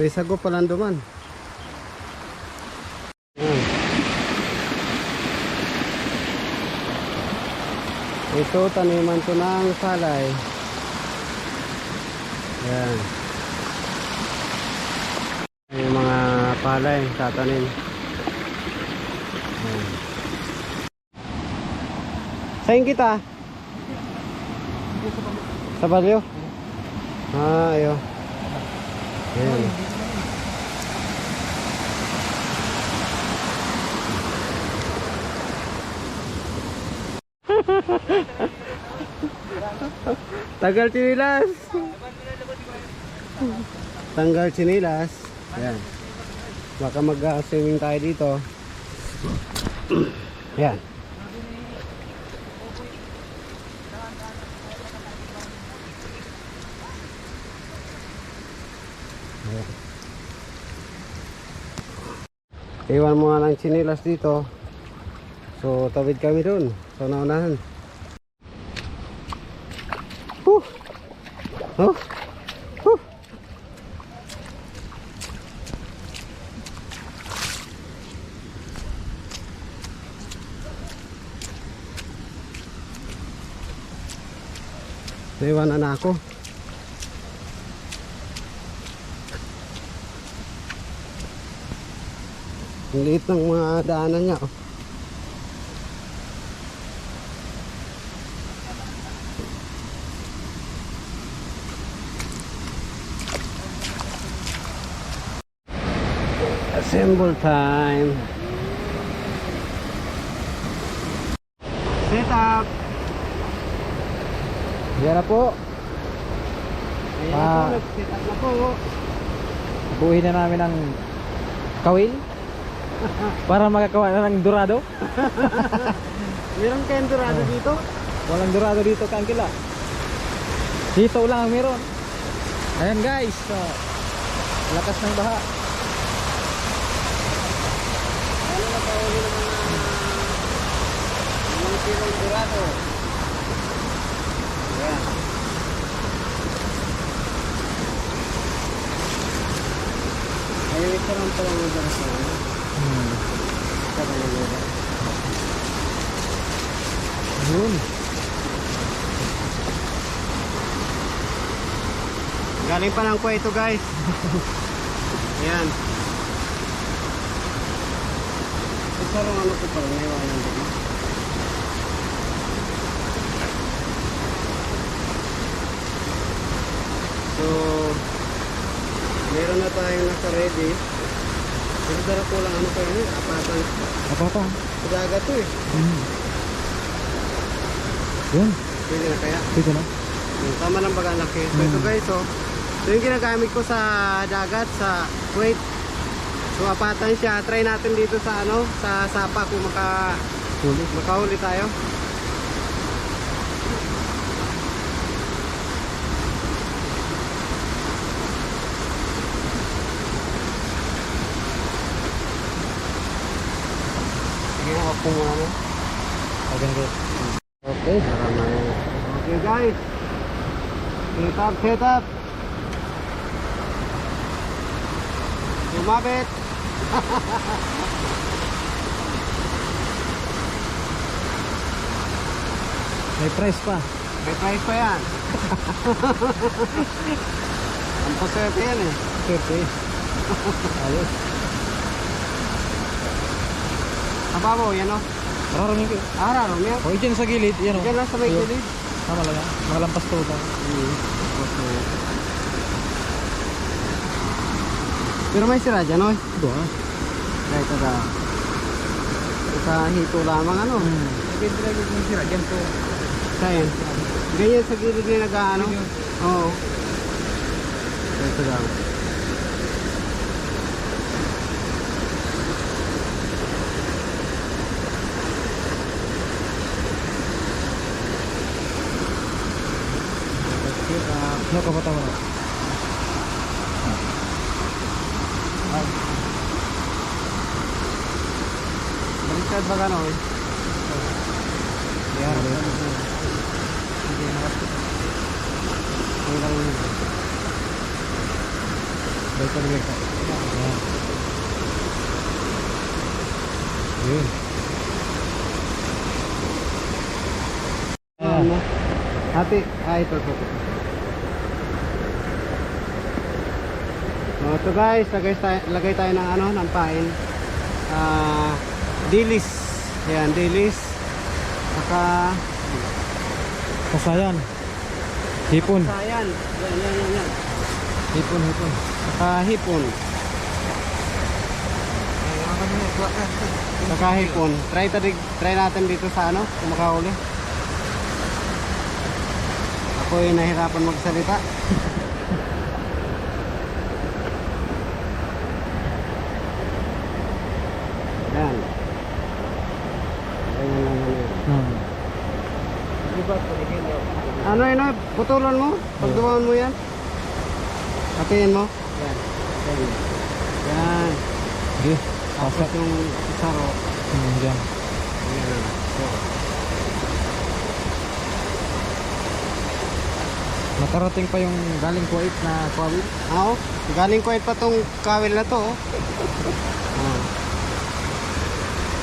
may sago palang duman. Ayan. Ito taniman to ng palay. Ayan. Yung mga palay tatanim. Ayan. Saan kita? Sa Balyo? Ah, ayo. Ayan. Tanggal sinilas. Tanggal sinilas. Ayan. Baka mag-swimming tayo dito. Ayan. Iwan mo nga ng sinilas dito. So tawid kami dun sa naunahan. Oh. Iwanan na ako. Ang liit ng mga daanan niya. Assemble time. Set up. Yan na po. Ayan na po, set up na po. Buuhin na namin ang kawil para makagawa na ng dorado. Meron kayong dorado dito? Walang dorado dito, Kangkila. Dito lang ang meron. Ayan guys, so, lakas ng baha. Ano na pahuli ng mga kilong dorado? Ayan. Ayaw ito lang pala ng dorado. Ito lang ng dorado. Yun. Galing pa ng Kuwait ito guys. Ayan. Isa rin ano ko pala, may iwanan dito. So, meron na tayong nasa ready. Pero dara ko lang ano kayo, apatan. Apa? Dagat to eh. Yun. Pwede na kaya. Dito na. Tama ng baga laki. So ito guys, so ito yung ginagamit ko sa dagat sa Kuwait. So apatan siya. Try natin dito sa ano, sa Sapa kung makahuli tayo. Sige, hawak ko muna mo. Okay. Okay guys. Set up. Lumapit. May price pa. May price pa yan. Ang paswerte yan eh. Okay. Ayos. Ababaw yan o. Mararami ko. Araw yan. O, dyan sa gilid. Yan o. Diyan lang sa may gilid. Tama lang yan. Malampas to. Pero may sira dyan o. Ito ha. Kahit ito. Sa hito lamang ano. Lagi yung sira. Dyan to. Saan? Ganyan sa gilid na nag-ano. Oo. Ito lang. Ano ka ba mo? Baliktad ba gano'n? Yan. Baliktad, baliktad. Ayan. Yun. Ano? Ate, ito. Ito guys, lagay tayo ng ano, ng pain. Dilis. Ayan, dilis. Saka Kasayan. Hipon. sayan. Yan. Hipon. Saka hipon. Saka hipon. Try natin dito sa ano, kung makahuli. Ako'y nahirapan magsalita. Yan. Ano yun? Putulan mo? Pagdumaan mo yan? Hatiin mo? Yan. Yan. Okay. Tapos Pasok. yung saro. Diyan. Yan. So, Nakarating pa yung galing Kuwait na kawil. Oo. Galing Kuwait pa tong kawil na to.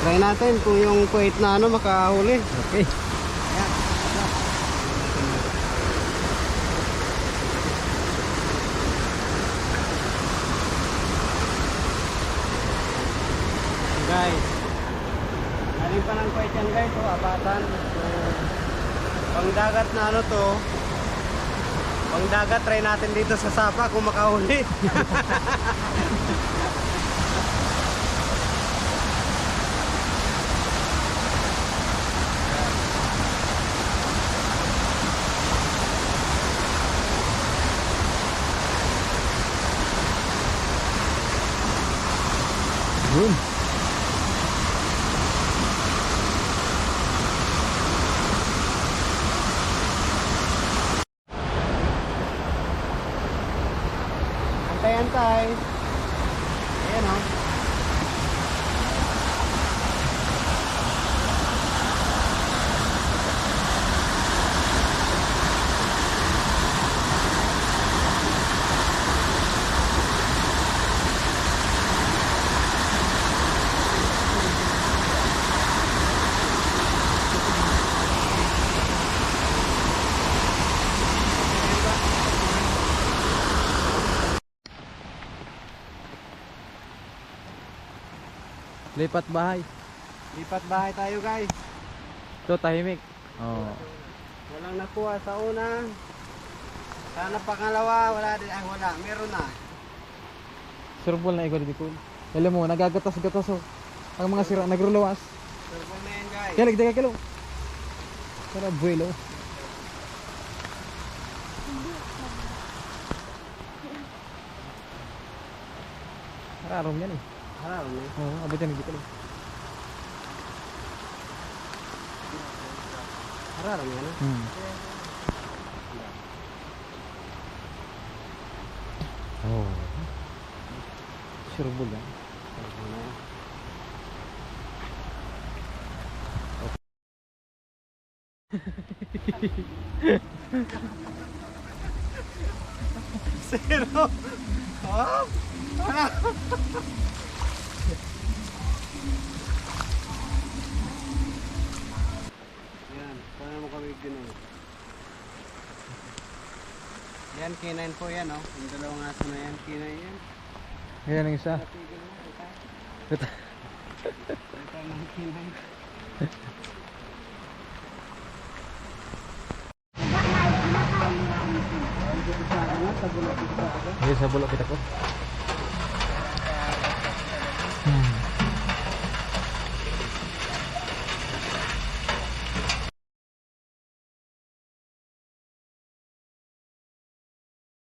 Try natin kung yung Kuwait na ano makahuli. Okay. Guys. Galing pa ng Kuwait yan guys. Apatan. So, pang dagat na ano to. Pang dagat try natin dito sa Sapa kung makahuli. Yun. Antay. Ayan o. Lipat bahay. Lipat bahay tayo guys. Ito tahimik. Oh. Walang nakuha sa una. Sana pangalawa, wala din. Ay wala, meron na. Surbol na ikaw dito. Alam mo, nagagatas-gatas oh. Ang mga sira nagruluwas. Turbol na yan guys. Kaya lagday ka kilo. Para buwelo. Ararom yan eh. Harap na. Oo, abot yan dito. Harap na yan. Oh. Surbol yan. Zero. Oh. Yan, paano mo kami ginawa? Yan, kinain po yan, oh. Yung dalawang aso na yan, kinain yan. Ayan ang isa. Tigil mo, ita. Ito. Ita ng kinain. Ayan sa bulok kita ko.